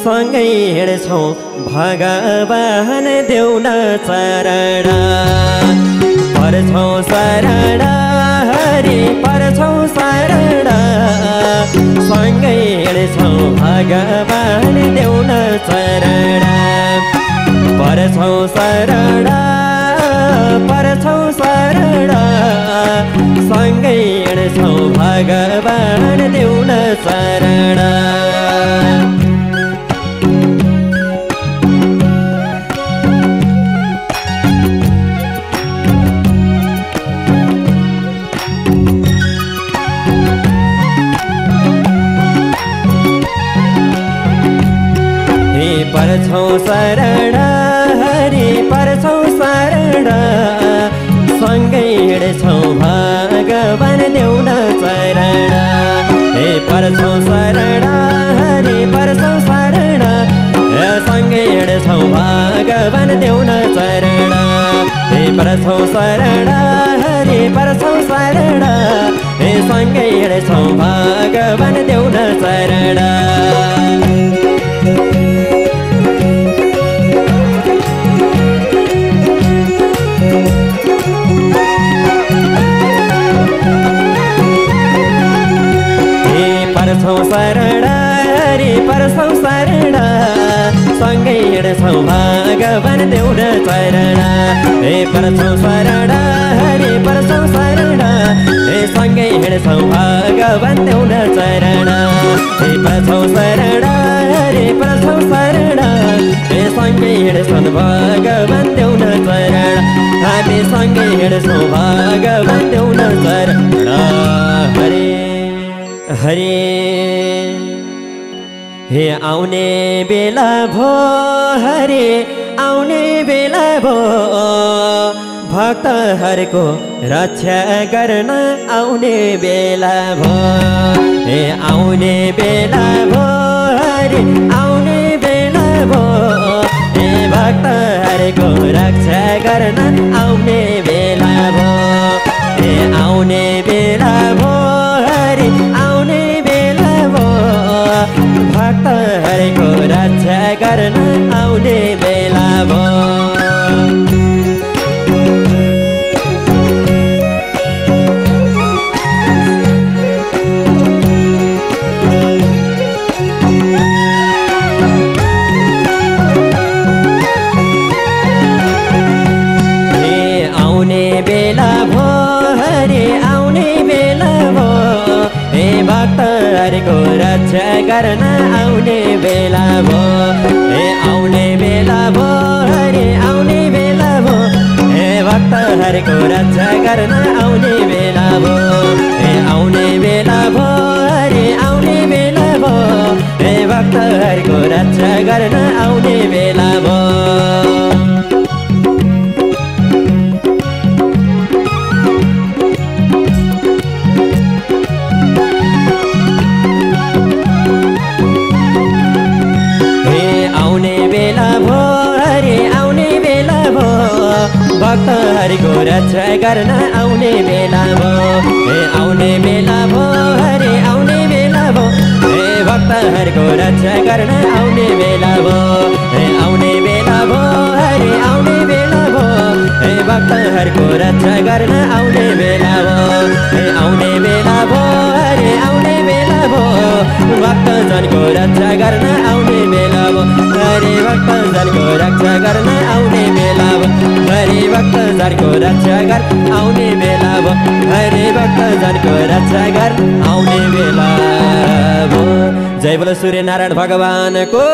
सँगै हिँड्छौँ भगवान देऊ न चरण पर्छौँ शरण हरि पर्छौँ शरण सँगै हिँड्छौँ भगवान देऊ न चरण पर्छौँ शरण पर्छौँ शरण सँगै हिँड्छौँ भगवान देऊ न चरण पर्छौँ शरण हरि पर्छौँ शरण सँगै हिँड्छौँ भगवान देऊ न चरण हे पर्छौँ शरण हरि पर्छौँ शरण सँगै हिँड्छौँ भगवान देऊ न चरण हे पर्छौँ शरण हरि पर्छौँ शरण हे सँगै हिँड्छौँ भगवान देऊ न चरण पर्छौँ शरण हरि पर्छौँ शरण सँगै हिँड्छौँ भगवान देऊ न चरण हे पर्छौँ शरण हरि पर्छौँ शरण हे सँगै हिँड्छौँ भगवान देऊ न चरण हे पर्छौँ शरण हरि पर्छौँ शरण हे सँगै हिँड्छौँ भगवान देऊ न चरण हामी सँगै हिँड्छौँ भगवान देऊ न चरण हरे हरे हे आउने बेला भो हरे आउने बेला भो भक्तहरूको रक्षा गर्न आउने बेला भो हे आउने बेला भो हरे आउने बेला भो हे भक्तहरूको रक्षा गर्न आउने बेला भो हे आउने बेला भो हरे आउने बेला भो भक्तहरूको रक्षा गर्न आउने बेला भो आउने बेला भो हरे आउने बेला भो हे भक्तहरूको रक्षा गर्न आउने बेला भो हे आउने बेला भो हरे आउने बेला भो हे भक्तहरूको रक्षा गर्न आउने बेला भो हे आउने बेला भो हरे आउने बेला भो हे भक्तहरूको रक्षा गर्न आउने बेला भो भक्तहरूको रक्षा गर्न आउने बेला भो हे आउने बेला भो हरे आउने बेला भो हे भक्तहरूको रक्षा गर्न आउने बेला भो हे आउने बेला भो हरे आउने बेला भो हे भक्तहरूको रक्षा गर्न आउने बेला भो हे आउने बेला भो हरे आउने बेला भक्तजनको रक्षा गर्न आउने बेला भो हरे भक्तजनको रक्षा गर्न आउने बेला भो हरे भक्तजनको रक्षा गर्न आउने बेला भो हरे भक्तजनको रक्षा गर्न आउने बेला भो जय बोलो सूर्य नारायण भगवानको